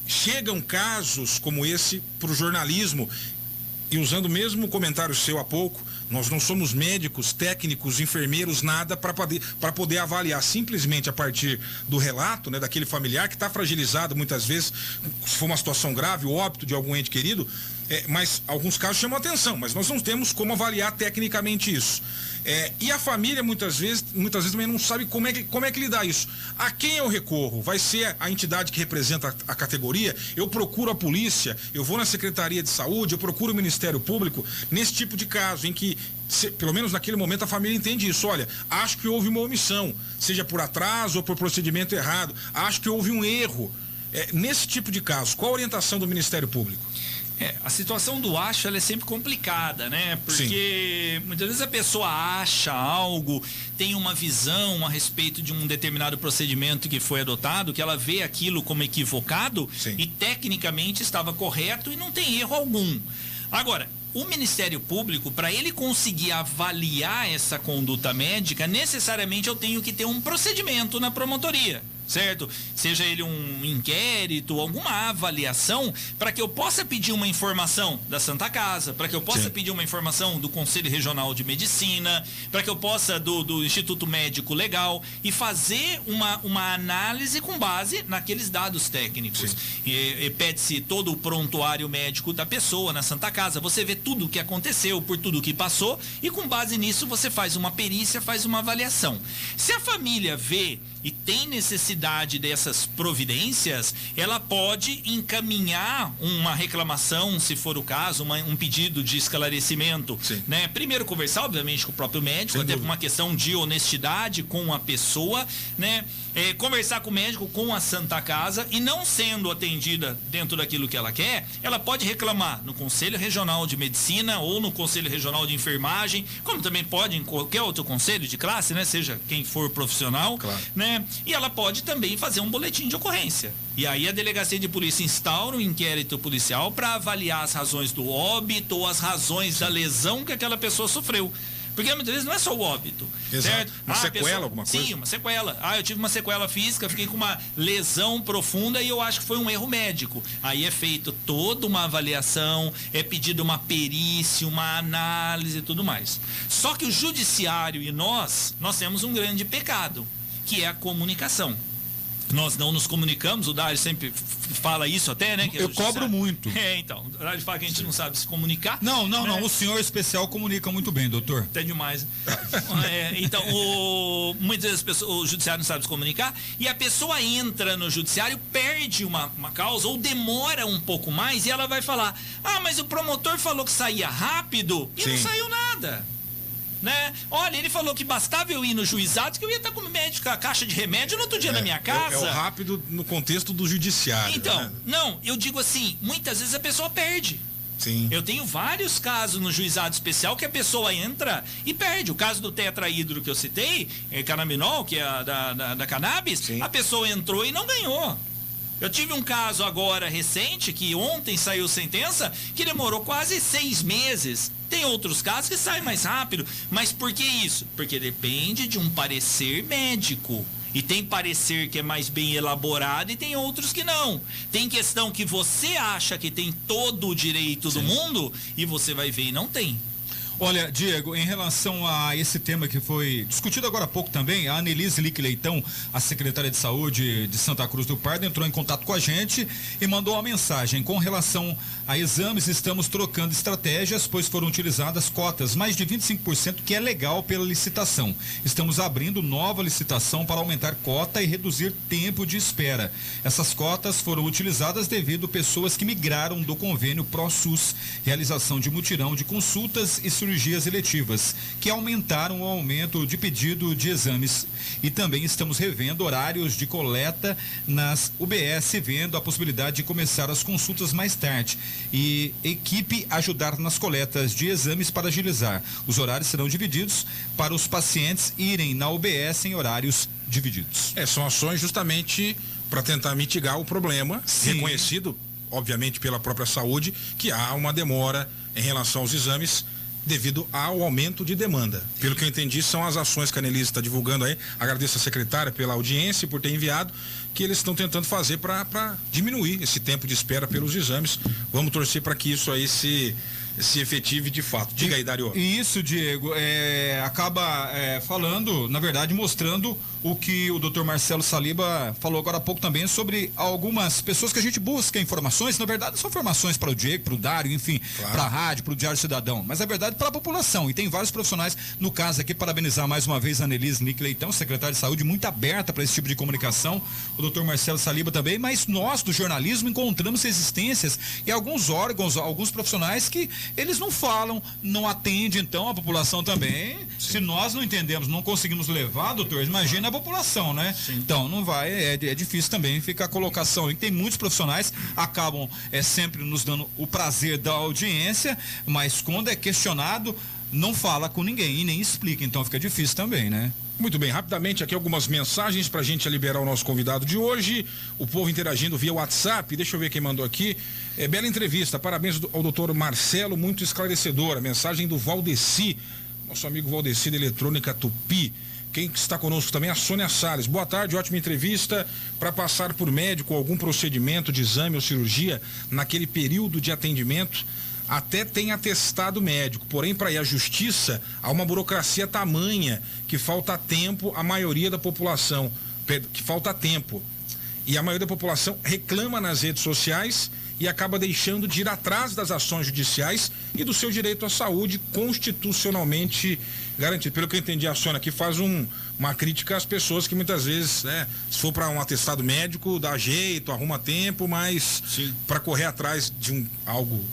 Chegam casos como esse para o jornalismo e usando o mesmo comentário seu há pouco, nós não somos médicos, técnicos, enfermeiros, nada para poder avaliar simplesmente a partir do relato, né, daquele familiar que está fragilizado muitas vezes, se for uma situação grave, o óbito de algum ente querido, mas alguns casos chamam atenção, mas nós não temos como avaliar tecnicamente isso. E a família muitas vezes também não sabe como é que lidar isso. A quem eu recorro? Vai ser a entidade que representa a categoria? Eu procuro a polícia, eu vou na Secretaria de Saúde, eu procuro o Ministério Público, nesse tipo de caso em que, pelo menos naquele momento, a família entende isso. Olha, acho que houve uma omissão, seja por atraso ou por procedimento errado, acho que houve um erro. Nesse tipo de caso, qual a orientação do Ministério Público? A situação do acho, ela é sempre complicada, né? Porque Sim. Muitas vezes a pessoa acha algo, tem uma visão a respeito de um determinado procedimento que foi adotado, que ela vê aquilo como equivocado Sim. e tecnicamente estava correto e não tem erro algum. Agora, o Ministério Público, para ele conseguir avaliar essa conduta médica, necessariamente eu tenho que ter um procedimento na promotoria. Certo? Seja ele um inquérito, alguma avaliação, para que eu possa pedir uma informação da Santa Casa, para que eu possa Sim. pedir uma informação do Conselho Regional de Medicina, para que eu possa do Instituto Médico Legal e fazer uma análise com base naqueles dados técnicos. E pede-se todo o prontuário médico da pessoa na Santa Casa, você vê tudo o que aconteceu, por tudo que passou e com base nisso você faz uma perícia, faz uma avaliação. Se a família vê e tem necessidade dessas providências, ela pode encaminhar uma reclamação, se for o caso, um pedido de esclarecimento, né? Primeiro conversar, obviamente, com o próprio médico, até por uma questão de honestidade com a pessoa, né? Conversar com o médico, com a Santa Casa, e não sendo atendida dentro daquilo que ela quer, ela pode reclamar no Conselho Regional de Medicina ou no Conselho Regional de Enfermagem, como também pode em qualquer outro conselho de classe, né? Seja quem for profissional, claro. Né? E ela pode também fazer um boletim de ocorrência. E aí a Delegacia de Polícia instaura um inquérito policial para avaliar as razões do óbito ou as razões da lesão que aquela pessoa sofreu. Porque muitas vezes não é só o óbito. Exato. Certo? Uma sequela, alguma coisa? Sim, uma sequela. Eu tive uma sequela física, fiquei com uma lesão profunda e eu acho que foi um erro médico. Aí é feito toda uma avaliação, é pedido uma perícia, uma análise e tudo mais. Só que o judiciário e nós temos um grande pecado, que é a comunicação. Nós não nos comunicamos, o Dário sempre fala isso até, né? Eu cobro muito. Então, o Dário fala que a gente não sabe se comunicar. Não, o senhor especial comunica muito bem, doutor. Até demais. Então, muitas das pessoas, o judiciário não sabe se comunicar, e a pessoa entra no judiciário, perde uma causa, ou demora um pouco mais, e ela vai falar, mas o promotor falou que saía rápido, e não saiu nada. Né? Olha, ele falou que bastava eu ir no juizado, que eu ia estar com a caixa de remédio no outro dia na minha casa. É o rápido no contexto do judiciário. Então, né? não, eu digo assim, muitas vezes a pessoa perde. Sim. Eu tenho vários casos no juizado especial que a pessoa entra e perde. O caso do tetraídro que eu citei, canabinol, que é da cannabis, sim, a pessoa entrou e não ganhou. Eu tive um caso agora recente, que ontem saiu sentença, que demorou quase 6 meses. Tem outros casos que saem mais rápido. Mas por que isso? Porque depende de um parecer médico. E tem parecer que é mais bem elaborado e tem outros que não. Tem questão que você acha que tem todo o direito do mundo e você vai ver e não tem. Olha, Diego, em relação a esse tema que foi discutido agora há pouco também, a Anelise Lick Leitão, a secretária de saúde de Santa Cruz do Pardo, entrou em contato com a gente e mandou uma mensagem. Com relação a exames, estamos trocando estratégias, pois foram utilizadas cotas, mais de 25%, que é legal pela licitação. Estamos abrindo nova licitação para aumentar cota e reduzir tempo de espera. Essas cotas foram utilizadas devido a pessoas que migraram do convênio ProSUS, realização de mutirão de consultas e cirurgias eletivas, que aumentaram o aumento de pedido de exames. E também estamos revendo horários de coleta nas UBS, vendo a possibilidade de começar as consultas mais tarde e equipe ajudar nas coletas de exames para agilizar. Os horários serão divididos para os pacientes irem na UBS em horários divididos. São ações justamente para tentar mitigar o problema, reconhecido, obviamente, pela própria saúde, que há uma demora em relação aos exames devido ao aumento de demanda. Pelo que eu entendi, são as ações que a Anelise está divulgando aí. Agradeço a secretária pela audiência e por ter enviado, que eles estão tentando fazer para diminuir esse tempo de espera pelos exames. Vamos torcer para que isso aí se efetive de fato. Diga aí, Dario. E isso, Diego, acaba falando, na verdade, mostrando o que o Dr. Marcelo Saliba falou agora há pouco também sobre algumas pessoas que a gente busca informações. Na verdade, são informações para o Diego, para o Dário, enfim, claro, para a rádio, para o Diário Cidadão, mas é verdade para a população. E tem vários profissionais, no caso aqui, parabenizar mais uma vez a Anelise Lick Leitão, secretária de saúde, muito aberta para esse tipo de comunicação, o Dr. Marcelo Saliba também, mas nós do jornalismo encontramos resistências e alguns órgãos, alguns profissionais que eles não falam, não atendem, então a população também. Sim. Se nós não entendemos, não conseguimos levar, doutor, imagina a população, né? Sim. Então não vai, é difícil também ficar a colocação. E tem muitos profissionais acabam sempre nos dando o prazer da audiência, mas quando é questionado, não fala com ninguém e nem explica, então fica difícil também, né? Muito bem, rapidamente aqui algumas mensagens pra gente liberar o nosso convidado de hoje, o povo interagindo via WhatsApp, deixa eu ver quem mandou aqui, bela entrevista, parabéns ao doutor Marcelo, muito esclarecedora, mensagem do Valdeci, nosso amigo Valdeci da Eletrônica Tupi. Quem está conosco também é a Sônia Salles. Boa tarde, ótima entrevista. Para passar por médico algum procedimento de exame ou cirurgia naquele período de atendimento, até tem atestado médico, porém para ir à justiça há uma burocracia tamanha que falta tempo à maioria da população, que falta tempo. E a maioria da população reclama nas redes sociais e acaba deixando de ir atrás das ações judiciais e do seu direito à saúde constitucionalmente garantido. Pelo que eu entendi, a Sônia aqui faz uma crítica às pessoas que muitas vezes, se for para um atestado médico, dá jeito, arruma tempo, mas para correr atrás de algo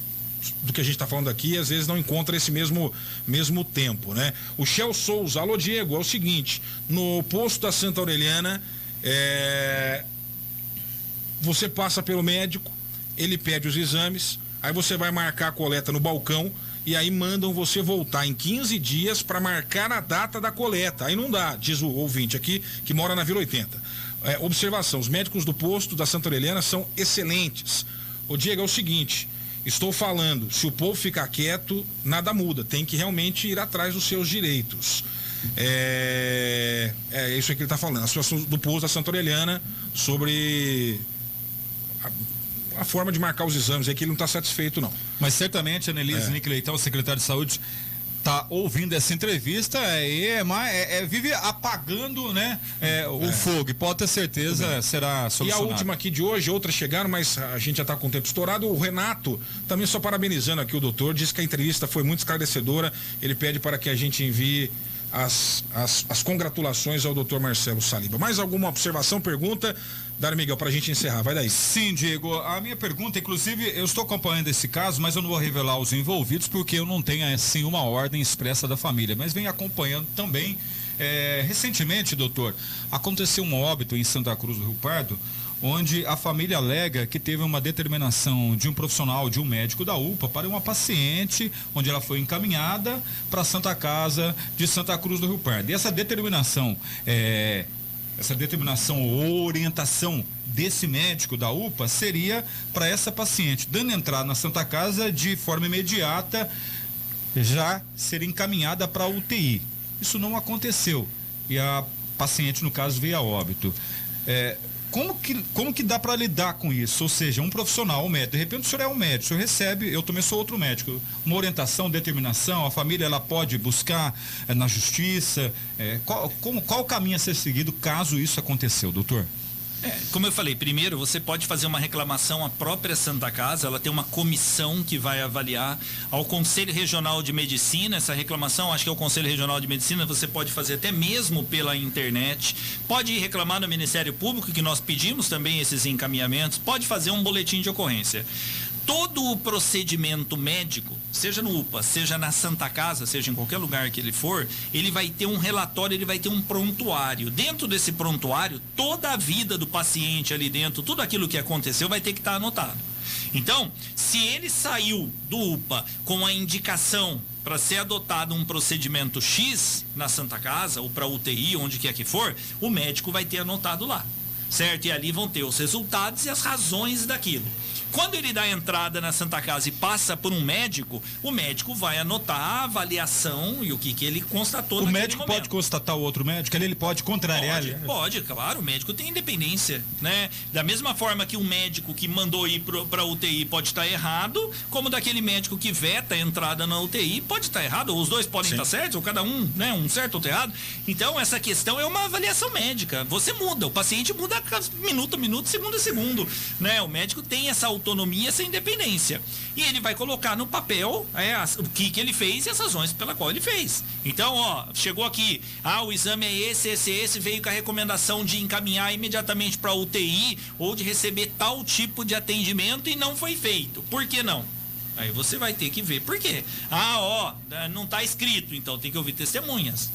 do que a gente está falando aqui, às vezes não encontra esse mesmo tempo, né? O Shell Souza, alô Diego, é o seguinte, no posto da Santa Aureliana, você passa pelo médico, ele pede os exames, aí você vai marcar a coleta no balcão e aí mandam você voltar em 15 dias para marcar a data da coleta. Aí não dá, diz o ouvinte aqui que mora na Vila 80. Observação, os médicos do posto da Santa Aureliana são excelentes. O Diego, é o seguinte, estou falando, se o povo ficar quieto, nada muda, tem que realmente ir atrás dos seus direitos. É isso aí que ele está falando, a situação do posto da Santa Aureliana sobre a forma de marcar os exames, é que ele não está satisfeito não. Mas certamente a Anelise Lick Leitão, secretária de saúde, tá ouvindo essa entrevista vive apagando, né, o fogo, e pode ter certeza será solucionado. E a última aqui de hoje, outras chegaram, mas a gente já está com o tempo estourado. O Renato, também só parabenizando aqui o doutor, disse que a entrevista foi muito esclarecedora. Ele pede para que a gente envie as congratulações ao doutor Marcelo Saliba. Mais alguma observação, pergunta? Dário Miguel, para a gente encerrar, vai daí. Sim, Diego, a minha pergunta, inclusive, eu estou acompanhando esse caso, mas eu não vou revelar os envolvidos porque eu não tenho, assim, uma ordem expressa da família, mas venho acompanhando também. Recentemente, doutor, aconteceu um óbito em Santa Cruz do Rio Pardo, onde a família alega que teve uma determinação de um profissional, de um médico da UPA, para uma paciente, onde ela foi encaminhada para a Santa Casa de Santa Cruz do Rio Pardo. E essa determinação ou orientação desse médico da UPA seria para essa paciente, dando entrada na Santa Casa de forma imediata, já ser encaminhada para a UTI. Isso não aconteceu e a paciente, no caso, veio a óbito. Como que dá para lidar com isso? Ou seja, um profissional, um médico, de repente o senhor é um médico, o senhor recebe, eu também sou outro médico, uma orientação, determinação, a família ela pode buscar na justiça, qual o caminho a ser seguido caso isso aconteceu, doutor? Como eu falei, primeiro você pode fazer uma reclamação à própria Santa Casa, ela tem uma comissão que vai avaliar ao Conselho Regional de Medicina, essa reclamação, acho que é o Conselho Regional de Medicina, você pode fazer até mesmo pela internet, pode ir reclamar no Ministério Público, que nós pedimos também esses encaminhamentos, pode fazer um boletim de ocorrência. Todo o procedimento médico, seja no UPA, seja na Santa Casa, seja em qualquer lugar que ele for, ele vai ter um relatório, ele vai ter um prontuário. Dentro desse prontuário, toda a vida do paciente ali dentro, tudo aquilo que aconteceu vai ter que estar anotado. Então, se ele saiu do UPA com a indicação para ser adotado um procedimento X na Santa Casa ou para UTI, onde quer que for, o médico vai ter anotado lá, certo? E ali vão ter os resultados e as razões daquilo. Quando ele dá entrada na Santa Casa e passa por um médico, o médico vai anotar a avaliação e o que ele constatou naquele momento. O médico pode constatar o outro médico? Ele pode contrariar? Pode, claro, o médico tem independência, né? Da mesma forma que o médico que mandou ir para UTI pode estar errado, como daquele médico que veta a entrada na UTI pode estar errado, ou os dois podem estar certos, ou cada um, né? Um certo ou outro errado. Então, essa questão é uma avaliação médica. Você muda, o paciente muda minuto a minuto, segundo a segundo, né? O médico tem essa autonomia, essa independência. E ele vai colocar no papel o que ele fez e as razões pela qual ele fez. Então, chegou aqui, o exame é esse, veio com a recomendação de encaminhar imediatamente para UTI ou de receber tal tipo de atendimento e não foi feito. Por que não? Aí você vai ter que ver por quê. Não está escrito, então tem que ouvir testemunhas.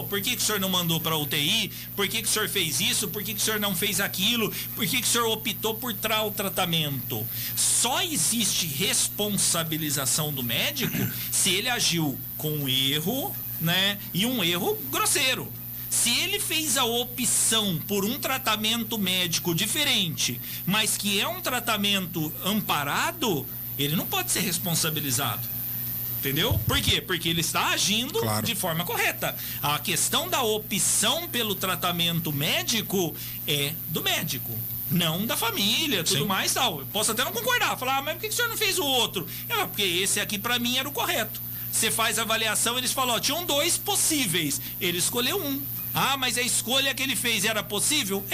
Por que o senhor não mandou para UTI? Por que o senhor fez isso? Por que o senhor não fez aquilo? Por que o senhor optou por tal tratamento? Só existe responsabilização do médico se ele agiu com erro, né? E um erro grosseiro. Se ele fez a opção por um tratamento médico diferente, mas que é um tratamento amparado, ele não pode ser responsabilizado. Entendeu? Por quê? Porque ele está agindo de forma correta. A questão da opção pelo tratamento médico é do médico, não da família, tudo mais tal. Eu posso até não concordar, falar, mas por que o senhor não fez o outro? Porque esse aqui para mim era o correto. Você faz a avaliação, eles falam, tinham 2 possíveis, ele escolheu um. Mas a escolha que ele fez era possível?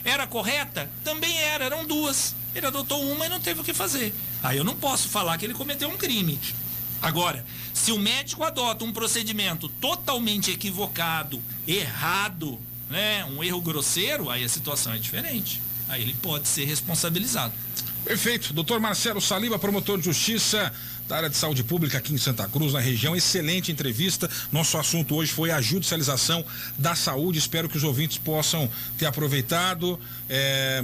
Era correta? Também eram 2. Ele adotou uma e não teve o que fazer. Aí eu não posso falar que ele cometeu um crime. Agora, se o médico adota um procedimento totalmente equivocado, errado, né, um erro grosseiro, aí a situação é diferente. Aí ele pode ser responsabilizado. Perfeito. Doutor Marcelo Saliba, promotor de justiça da área de saúde pública aqui em Santa Cruz, na região. Excelente entrevista. Nosso assunto hoje foi a judicialização da saúde. Espero que os ouvintes possam ter aproveitado.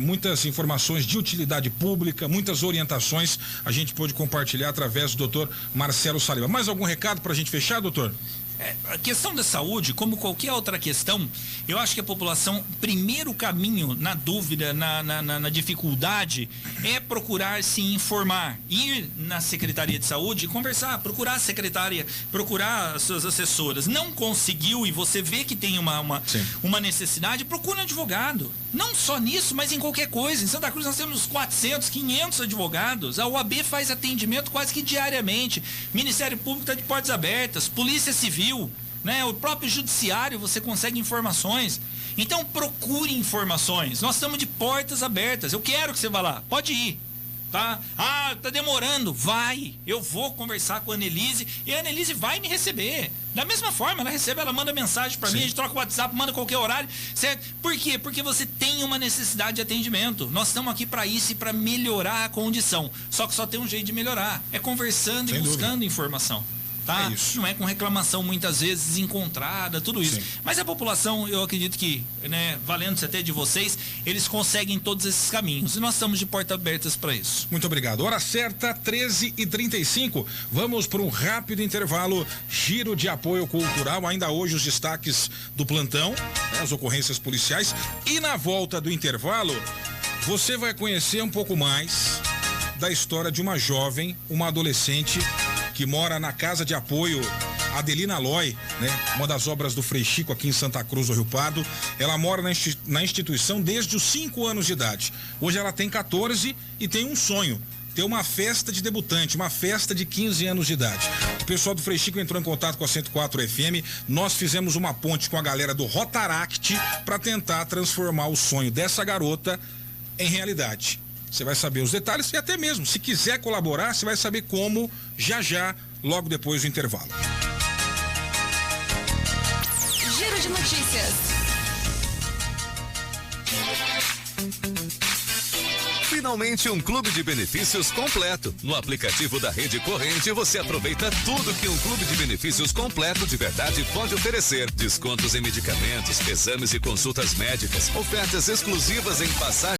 Muitas informações de utilidade pública, muitas orientações a gente pôde compartilhar através do doutor Marcelo Saliba. Mais algum recado para a gente fechar, doutor? A questão da saúde, como qualquer outra questão, eu acho que a população, primeiro caminho na dúvida, na dificuldade, é procurar se informar, ir na Secretaria de Saúde e conversar, procurar a secretária, procurar as suas assessoras. Não conseguiu e você vê que tem uma necessidade, procura um advogado. Não só nisso, mas em qualquer coisa. Em Santa Cruz nós temos 400, 500 advogados. A OAB faz atendimento quase que diariamente. Ministério Público está de portas abertas, Polícia Civil, né? O próprio Judiciário, você consegue informações. Então procure informações. Nós estamos de portas abertas. Eu quero que você vá lá. Pode ir. Tá? Tá demorando. Vai. Eu vou conversar com a Annelise e a Annelise vai me receber. Da mesma forma, ela recebe, ela manda mensagem para mim, a gente troca o WhatsApp, manda qualquer horário, certo? Por quê? Porque você tem uma necessidade de atendimento. Nós estamos aqui para isso e para melhorar a condição. Só que só tem um jeito de melhorar. É conversando e buscando informação. Tá? Não é com reclamação muitas vezes desencontrada, tudo isso. Sim. Mas a população, eu acredito que, né, valendo-se até de vocês, eles conseguem todos esses caminhos. E nós estamos de portas abertas para isso. Muito obrigado. Hora certa, 13h35. Vamos para um rápido intervalo. Giro de apoio cultural. Ainda hoje os destaques do plantão, né, as ocorrências policiais. E na volta do intervalo, você vai conhecer um pouco mais da história de uma jovem, uma adolescente que mora na casa de apoio Adelina Loy, né? Uma das obras do Frei Chico aqui em Santa Cruz do Rio Pardo. Ela mora na instituição desde os 5 anos de idade. Hoje ela tem 14 e tem um sonho: ter uma festa de debutante, uma festa de 15 anos de idade. O pessoal do Frei Chico entrou em contato com a 104 FM. Nós fizemos uma ponte com a galera do Rotaract para tentar transformar o sonho dessa garota em realidade. Você vai saber os detalhes e até mesmo, se quiser colaborar, você vai saber como já, logo depois do intervalo. Giro de notícias. Finalmente um clube de benefícios completo. No aplicativo da Rede Corrente você aproveita tudo que um clube de benefícios completo de verdade pode oferecer. Descontos em medicamentos, exames e consultas médicas, ofertas exclusivas em passagens